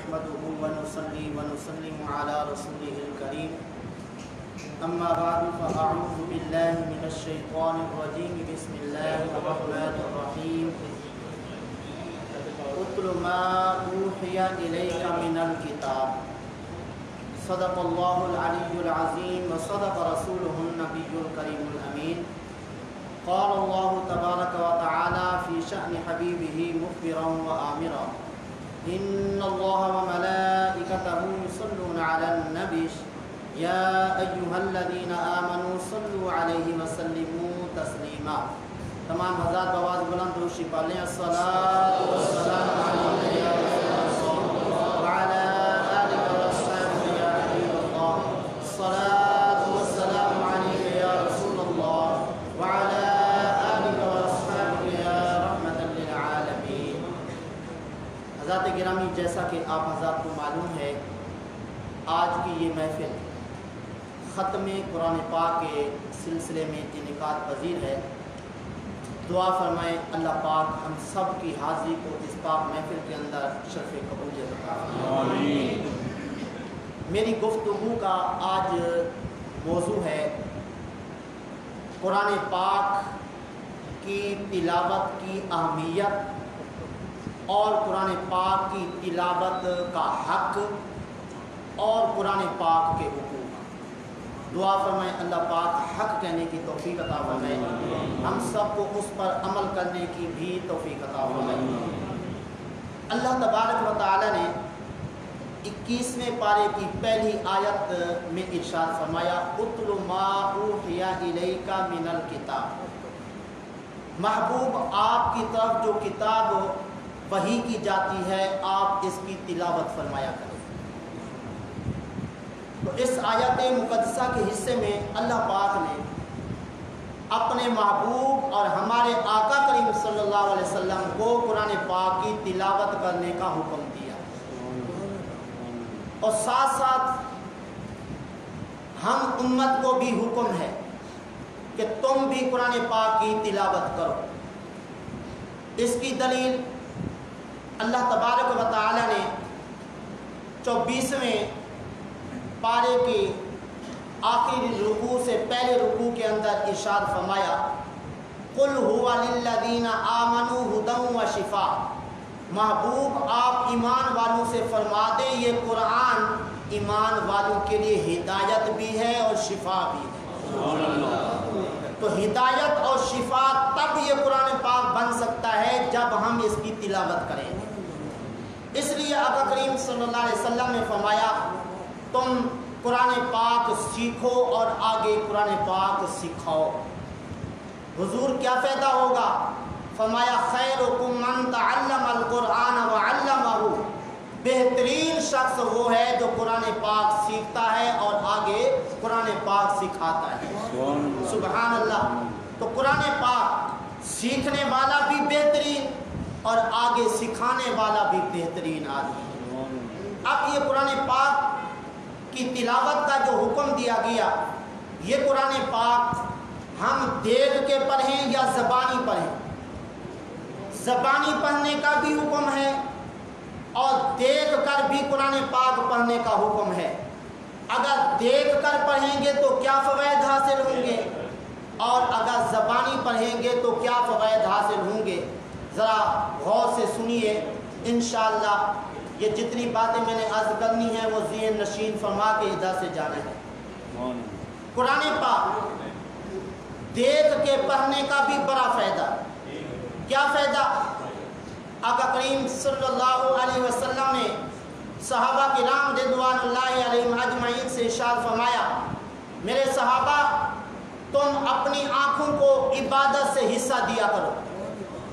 نحمده ونصلي ونسلم على رسوله الكريم أما بعد فأعوذ بالله من الشيطان الرجيم بسم الله الرحمن الرحيم اتل ما أوحي إليك من الكتاب صدق الله العلي العظيم وصدق رسوله النبي الكريم الأمين قال الله تبارك وتعالى في شأن حبيبه مخبرا وآمرا إن الله وملائكته يصلون على النبي يا أيها الذين آمنوا صلوا عليه وسلموا تسليما. تمام حضرات بواز بلند روشی پڑھ لیں. الصلاة والسلام علیکم یا رسول اللہ وعلى آلك وصحبه یا حبیب اللہ. الصلاة والسلام علیک یا رسول اللہ وعلى آلك وصحبه یا رحمة للعالمین. حضرات گرامی، جیسا کہ آپ حضرات کو معلوم ہے، آج کی یہ محفل ختم قرآن پاک کے سلسلے میں انعقاد پذیر ہے. دعا فرمائیں اللہ پاک ہم سب کی حاضری کو اس پاک محفل کے اندر شرف قبولیت عطا فرمائے. میری گفتگو کا آج موضوع ہے قرآن پاک کی تلاوت کی اہمیت اور قرآن پاک کی تلاوت کا حق اور قرآن پاک کے حقوق. دعا فرمائیں اللہ پاک حق کہنے کی توفیق عطا فرمائے، ہم سب کو اس پر عمل کرنے کی بھی توفیق عطا فرمائے. اللہ تبارک و تعالی نے 21ویں پارے کی پہلی آیت میں ارشاد فرمایا اتل ما اوحی الیک من الکتاب. محبوب آپ کی طرف جو کتاب وحی کی جاتی ہے آپ اس کی تلاوت فرمایا کریں. تو اس آیت مقدسہ کے حصے میں اللہ پاک نے اپنے محبوب اور ہمارے آقا کریم صلی اللہ علیہ وسلم کو قرآن پاک کی تلاوت کرنے کا حکم دیا، اور ساتھ ساتھ ہم امت کو بھی حکم ہے کہ تم بھی قرآن پاک کی تلاوت کرو. اس کی دلیل اللہ تبارک و تعالی نے 24ویں پارے کی آخری رکوع سے پہلے رکوع کے اندر ارشاد فرمایا قل هو للذین آمنوا ھدی وشفاء. محبوب آپ ایمان والوں سے فرما دیں یہ قرآن ایمان والوں کے لیے ہدایت بھی ہے اور شفا بھی ہے. تو ہدایت اور شفا تب یہ قرآن پاک بن سکتا ہے جب ہم اس کی تلاوت کریں. اس لیے آقا کریم صلی اللہ علیہ وسلم نے فرمایا تم قرآن پاک سیکھو اور آگے قرآن پاک سکھاؤ. حضور کیا فائدہ ہوگا؟ فرمایا خیرکم من تعلم القرآن وعلمہ. بہترین شخص وہ ہے جو قرآن پاک سیکھتا ہے اور آگے قرآن پاک سکھاتا ہے. سبحان اللہ. تو قرآن پاک سیکھنے والا بھی بہترین اور آگے سکھانے والا بھی بہترین آدمی. اب یہ قرآن پاک کی تلاوت کا جو حکم دیا گیا، یہ قرآن پاک ہم دیکھ کے پڑھیں یا زبانی پڑھیں. زبانی پڑھنے کا بھی حکم ہے اور دیکھ کر بھی قرآن پاک پڑھنے کا حکم ہے. اگر دیکھ کر پڑھیں گے تو کیا فوائد حاصل ہوں گے اور اگر زبانی پڑھیں گے تو کیا فوائد حاصل ہوں گے؟ ذرا غور سے سنیے. انشاءاللہ یہ جتنی باتیں میں نے عرض کرنی ہیں وہ ذہن نشین فرما کے ادھر سے جانا ہے. قرآن پاک دیکھ کے پڑھنے کا بھی بڑا فائدہ. کیا فائدہ؟ آقا کریم صلی اللہ علیہ وسلم نے صحابہ کرام رضوان اللہ علیہم اجمعین سے ارشاد فرمایا میرے صحابہ تم اپنی آنکھوں کو عبادت سے حصہ دیا کرو.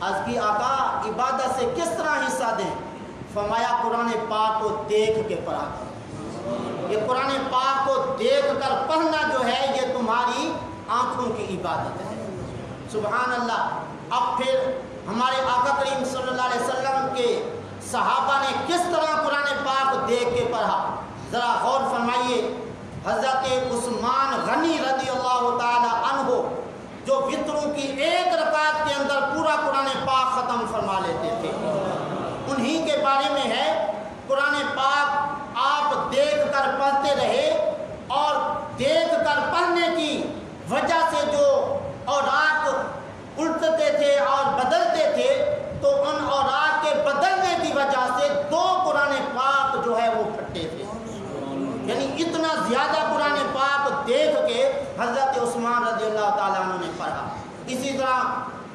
عرض کی آقا عبادت سے کس طرح حصہ دیں؟ فرمایا قرآن پاک کو دیکھ کے پڑھا کرو. یہ قرآن پاک کو دیکھ کر پڑھنا جو ہے یہ تمہاری آنکھوں کی عبادت ہے. سبحان اللہ. اب پھر ہمارے آقا کریم صلی اللہ علیہ وسلم کے صحابہ نے کس طرح قرآن پاک دیکھ کے پڑھا؟ ذرا غور فرمائیے. حضرت عثمان غنی رضی اللہ تعالی عنہ جو وطروں کی ایک رکعت کے اندر پورا قرآن پاک ختم فرما لیتے تھے، انہی کے بارے میں ہے قرآن پاک زیادہ قرآن پاک دیکھ کے حضرت عثمان رضی اللہ تعالیٰ عنہ نے پڑھا۔ اسی طرح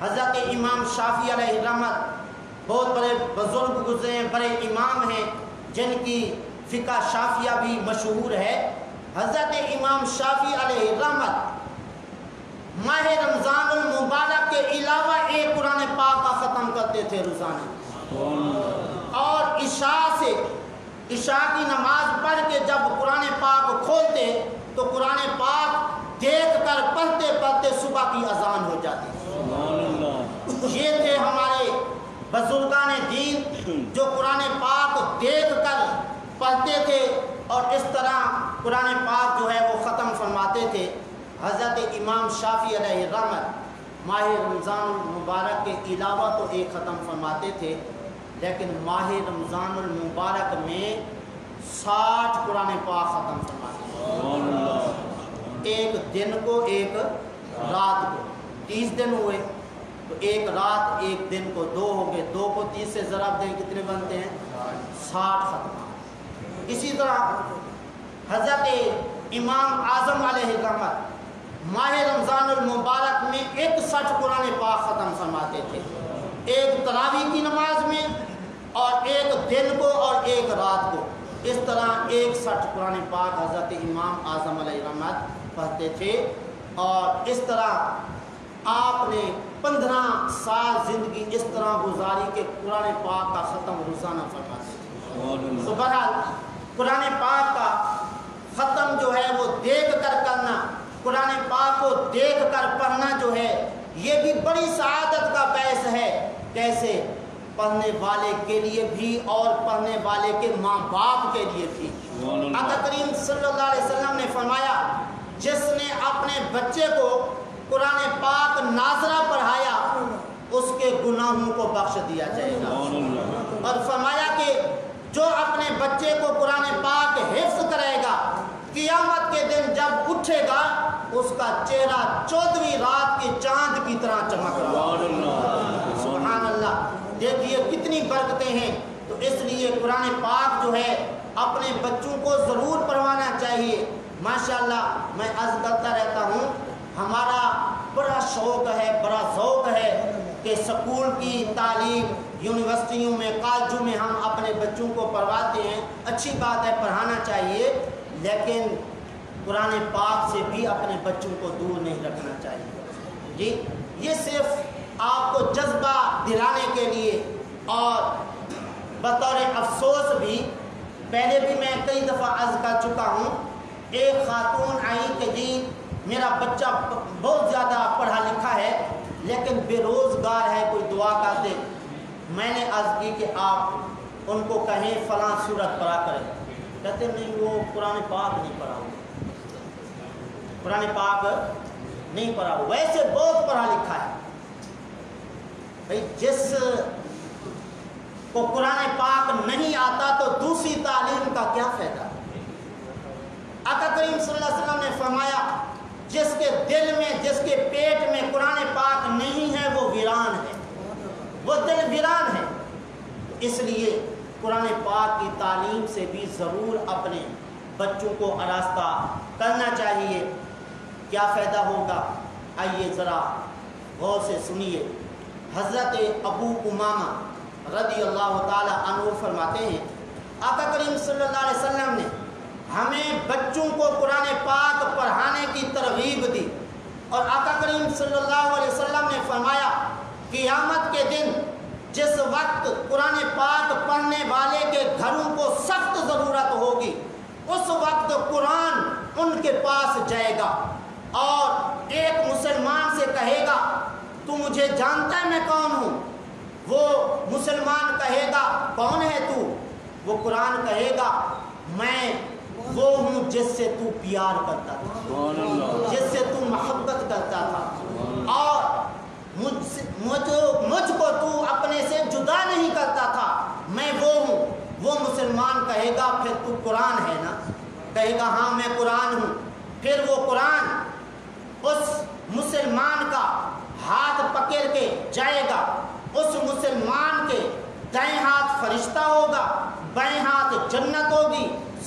حضرت امام شافعی علیہ رحمت بہت بڑے بزرگ گزرے ہیں، بڑے امام ہیں جن کی فقہ شافعیہ بھی مشہور ہے۔ حضرت امام شافعی علیہ رحمت ماہ رمضان المبارک کے علاوہ ایک قرآن پاک کا ختم کرتے تھے روزانہ، اور عشاء کی نماز پڑھ کے جب قرآن پاک کھولتے تو قرآن پاک دیکھ کر پڑھتے پڑھتے صبح کی اذان ہو جاتی۔ یہ تھے ہمارے بزرگان دین جو قرآن پاک دیکھ کر پڑھتے تھے اور اس طرح قرآن پاک جو ہے وہ ختم فرماتے تھے۔ حضرت امام شافعی علیہ رحمت ماہ رمضان المبارک کے علاوہ تو ایک ختم فرماتے تھے، لیکن ماہ رمضان المبارک میں 60 قرآن پاک ختم فرماتے تھے، ایک دن کو ایک رات کو۔ 30 دن ہوئے تو ایک رات ایک دن کو 2 ہو گئے، 2 کو 30 سے ضرب دیں کتنے بنتے ہیں؟ 60 ختم۔ اسی طرح حضرت امام اعظم علیہ رحمت ماہ رمضان المبارک میں 61 قرآن پاک ختم فرماتے تھے، ایک تراویح کی نماز میں اور ایک دن کو اور ایک رات کو۔ اس طرح 61 قرآن پاک حضرت امام اعظم علیہ رحمت پڑھتے تھے، اور اس طرح آپ نے 15 سال زندگی اس طرح گزاری کہ قرآن پاک کا ختم روزانہ فرماتے تھے۔ تو بہرحال قرآن پاک کا ختم جو ہے وہ دیکھ کر کرنا، قرآن پاک کو دیکھ کر پڑھنا جو ہے یہ بھی بڑی سعادت کا باعث ہے، کیسے؟ پڑھنے والے کے لیے بھی اور پڑھنے والے کے ماں باپ کے لیے بھی۔ آقا کریم صلی اللہ علیہ وسلم نے فرمایا جس نے اپنے بچے کو قرآن پاک ناظرہ پڑھایا اس کے گناہوں کو بخش دیا جائے گا، اور فرمایا کہ جو اپنے بچے کو قرآن پاک حفظ کرے گا قیامت کے دن جب اٹھے گا اس کا چہرہ 14ویں رات کے چاند کی طرح چمک رہا ہے۔ سبحان اللہ، دیکھیے کتنی برکتیں ہیں۔ تو اس لیے قرآن پاک جو ہے اپنے بچوں کو ضرور پڑھوانا چاہیے۔ ماشاءاللہ میں عرض کرتا رہتا ہوں، ہمارا بڑا شوق ہے، بڑا ذوق ہے کہ سکول کی تعلیم یونیورسٹیوں میں کالجوں میں ہم اپنے بچوں کو پڑھواتے ہیں، اچھی بات ہے، پڑھانا چاہیے، لیکن قرآن پاک سے بھی اپنے بچوں کو دور نہیں رکھنا چاہیے۔ جی یہ صرف آپ کو جذبہ دلانے کے لیے، اور بطور افسوس بھی پہلے بھی میں کئی دفعہ عرض کر چکا ہوں، ایک خاتون آئی کہ جی میرا بچہ بہت زیادہ پڑھا لکھا ہے لیکن بے روزگار ہے، کوئی دعا کر دے۔ میں نے عرض کی کہ آپ ان کو کہیں فلاں سورت پڑھا کریں، کہتے نہیں وہ قرآن پاک نہیں پڑھا ہوا، قرآن پاک نہیں پڑھا ہوا، ویسے بہت پڑھا لکھا ہے۔ بھائی جس کو قرآن پاک نہیں آتا تو دوسری تعلیم کا کیا فائدہ؟ آقا کریم صلی اللہ علیہ وسلم نے فرمایا جس کے دل میں، جس کے پیٹ میں قرآن پاک نہیں ہے وہ ویران ہے، وہ دل ویران ہے۔ اس لیے قرآن پاک کی تعلیم سے بھی ضرور اپنے بچوں کو آراستہ کرنا چاہیے۔ کیا فائدہ ہوگا؟ آئیے ذرا غور سے سنیے۔ حضرت ابو امامہ رضی اللہ تعالی عنہ فرماتے ہیں آقا کریم صلی اللہ علیہ وسلم نے ہمیں بچوں کو قرآن پاک پڑھانے کی ترغیب دی، اور آقا کریم صلی اللہ علیہ وسلم نے فرمایا قیامت کے دن جس وقت قرآن پاک پڑھنے والے کے گھروں کو سخت ضرورت ہوگی اس وقت قرآن ان کے پاس جائے گا اور ایک مسلمان سے کہے گا تو مجھے جانتا ہے میں کون ہوں؟ وہ مسلمان کہے گا کون ہے تو؟ وہ قرآن کہے گا میں وہ ہوں جس سے تو پیار کرتا تھا، جس سے تو محبت کرتا تھا، اور مجھ کو تو اپنے سے جدا نہیں کرتا تھا، میں وہ ہوں۔ وہ مسلمان کہے گا پھر تو قرآن ہے نا؟ کہے گا ہاں میں قرآن ہوں۔ پھر وہ قرآن اس مسلمان کا ہاتھ پکڑ کے جائے گا، اس مسلمان کے دائیں ہاتھ فرشتہ ہوگا، بائیں ہاتھ جنت ہوگی،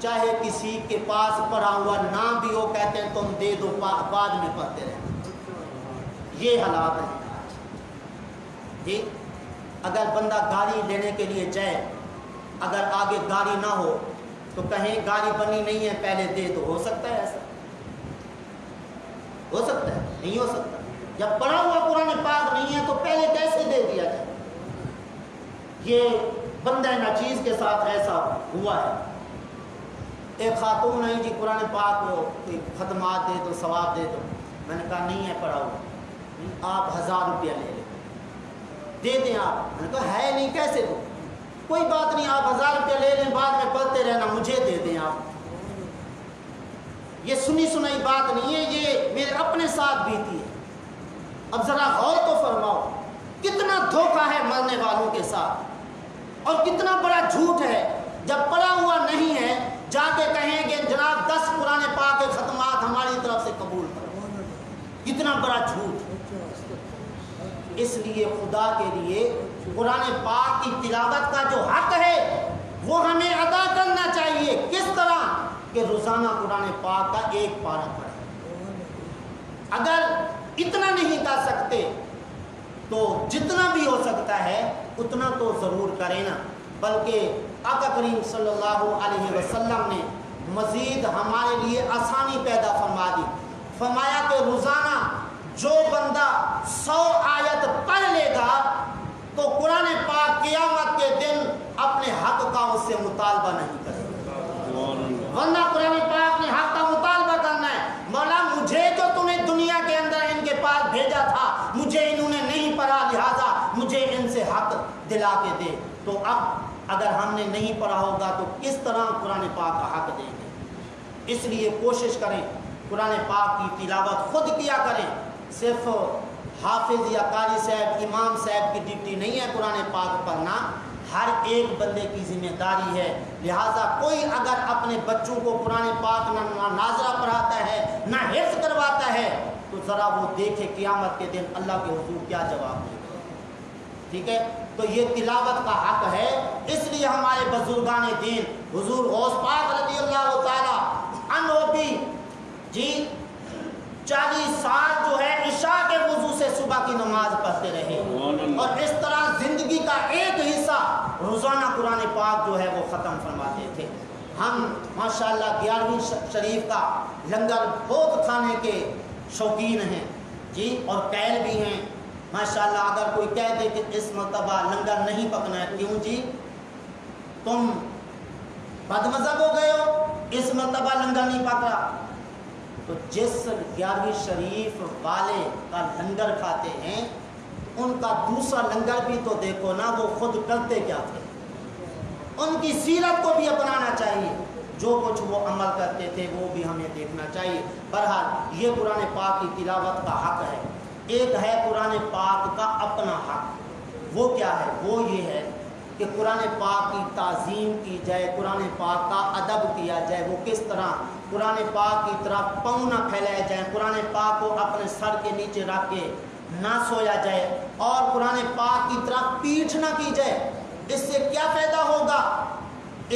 چاہے کسی کے پاس پڑھا ہوا نہ بھی ہو کہتے ہیں تم دے دو بعد میں پڑھتے رہے. یہ حالات ہیں جی. اگر بندہ گاڑی لینے کے لیے جائے, اگر آگے گاڑی نہ ہو تو کہیں گاڑی بنی نہیں ہے پہلے دے دو, ہو سکتا ہے ایسا؟ ہو سکتا ہے؟ نہیں ہو سکتا. جب پڑھا ہوا قرآن پاک نہیں ہے تو پہلے کیسے دے دیا جائے؟ یہ بندہ ناچیز کے ساتھ ایسا ہوا ہے. ایک خاتون ہے جی قرآن پاک کوئی ختمات دے دو ثواب دے دو. میں نے کہا نہیں ہے پڑھا ہوا, آپ 1000 روپیہ لے لیں, دے دیں آپ. میں نے کہا ہے نہیں, کیسے دو؟ کوئی بات نہیں, آپ 1000 روپیہ لے لیں, بعد میں پڑھتے رہنا, مجھے دے دیں آپ. یہ سنی سنائی بات نہیں ہے, یہ میرے اپنے ساتھ بیتی ہے. اب ذرا غور تو فرماؤ, کتنا دھوکہ ہے مرنے والوں کے ساتھ اور کتنا بڑا جھوٹ ہے. جب پڑھا ہوا نہیں ہے جا کے کہیں گے جناب 10 قرآن پاک کے ختمات ہماری طرف سے قبول کرو. کتنا بڑا جھوٹ. اس لیے خدا کے لیے قرآن پاک کی تلاوت کا جو حق ہے وہ ہمیں ادا کرنا چاہیے. کس طرح کہ روزانہ قرآن پاک کا ایک پارہ پڑھیں. اگر اتنا نہیں کر سکتے تو جتنا بھی ہو سکتا ہے اتنا تو ضرور کریں نا. بلکہ آقا کریم صلی اللہ علیہ وسلم نے مزید ہمارے لیے آسانی پیدا فرما دی. فرمایا کہ روزانہ جو بندہ 100 آیت پڑھ لے گا تو قرآن پاک قیامت کے دن اپنے حق کا اس سے مطالبہ نہیں کرے گا. ورنہ قرآن پاک نے حق کا مطالبہ کرنا ہے. مولا مجھے جو تم نے دنیا کے اندر ان کے پاس بھیجا تھا مجھے انہوں نے نہیں پڑھا, لہذا مجھے ان سے حق دلا کے دے. تو اب اگر ہم نے نہیں پڑھا ہوگا تو کس طرح قرآن پاک کا حق دیں گے؟ اس لیے کوشش کریں قرآن پاک کی تلاوت خود کیا کریں. صرف حافظ یا قاری صاحب امام صاحب کی ڈیوٹی نہیں ہے قرآن پاک پڑھنا, ہر ایک بندے کی ذمہ داری ہے. لہٰذا کوئی اگر اپنے بچوں کو قرآن پاک نہ ناظرہ پڑھاتا ہے نہ حفظ کرواتا ہے تو ذرا وہ دیکھے قیامت کے دن اللہ کے حضور کیا جواب دے گا. ٹھیک ہے, تو یہ تلاوت کا حق ہے. اس لیے ہمارے بزرگان دین حضور غوث پاک رضی اللہ تعالی عنہ بھی جی 40 سال جو ہے عشاء کے وضو سے صبح کی نماز پڑھتے رہے, اور اس طرح زندگی کا ایک حصہ روزانہ قرآن پاک جو ہے وہ ختم فرماتے تھے. ہم ماشاءاللہ 11ویں شریف کا لنگر بہت کھانے کے شوقین ہیں جی, اور قائل بھی ہیں ماشاءاللہ. اگر کوئی کہہ دے کہ اس مرتبہ لنگر نہیں پکنا ہے, کیوں جی تم بد مذہب ہو گئے ہو, اس مرتبہ لنگر نہیں پک رہا. تو جس 11ویں شریف والے کا لنگر کھاتے ہیں ان کا دوسرا لنگر بھی تو دیکھو نا, وہ خود کرتے کیا تھے. ان کی سیرت کو بھی اپنانا چاہیے, جو کچھ وہ عمل کرتے تھے وہ بھی ہمیں دیکھنا چاہیے. بہرحال یہ قرآن پاک کی تلاوت کا حق ہے. ایک ہے قرآن پاک کا اپنا حق, وہ کیا ہے؟ وہ یہ ہے کہ قرآن پاک کی تعظیم کی جائے, قرآن پاک کا ادب کیا جائے. وہ کس طرح؟ قرآن پاک کی طرف پاؤں نہ پھیلائے جائیں, قرآن پاک کو اپنے سر کے نیچے رکھ کے نہ سویا جائے, اور قرآن پاک کی طرف پیٹھ نہ کی جائے. اس سے کیا پیدا ہوگا؟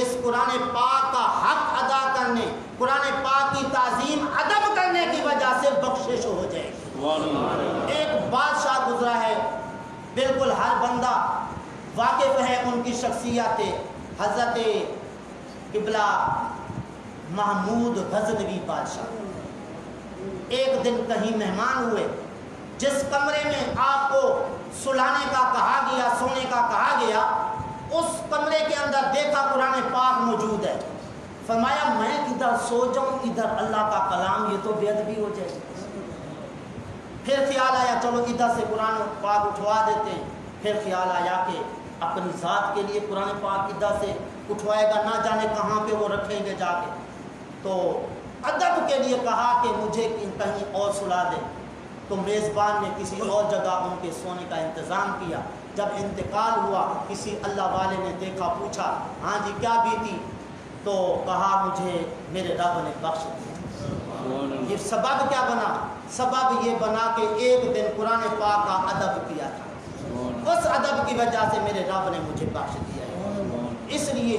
اس قرآن پاک کا حق ادا کرنے, قرآن پاک کی تعظیم ادب کرنے کی وجہ سے بخشش ہو جائے گی. ایک بادشاہ گزرا ہے, بالکل ہر بندہ واقف ہے ان کی شخصیت, حضرت قبلہ محمود غزنوی بادشاہ. ایک دن کہیں مہمان ہوئے, جس کمرے میں آپ کو سلانے کا کہا گیا, سونے کا کہا گیا, اس کمرے کے اندر دیکھا قرآن پاک موجود ہے. فرمایا میں کدھر سو جاؤں, ادھر اللہ کا کلام, یہ تو بے ادبی ہو جائے. پھر خیال آیا چلو ادھر سے قرآن پاک اٹھوا دیتے ہیں. پھر خیال آیا کہ اپنی ذات کے لیے قرآن پاک ادھر سے اٹھوائے گا, نہ جانے کہاں پہ وہ رکھیں گے جا کے. تو ادب کے لیے کہا کہ مجھے کہیں اور سلا دے. تو میزبان نے کسی اور جگہ ان کے سونے کا انتظام کیا. جب انتقال ہوا کسی اللہ والے نے دیکھا, پوچھا ہاں جی کیا بیتی؟ تو کہا مجھے میرے رب نے بخش دیا. یہ سبب کیا بنا؟ سبب یہ بنا کہ ایک دن قرآن پاک کا ادب کیا تھا, اس ادب کی وجہ سے میرے رب نے مجھے بخش دیا ہے. اس لیے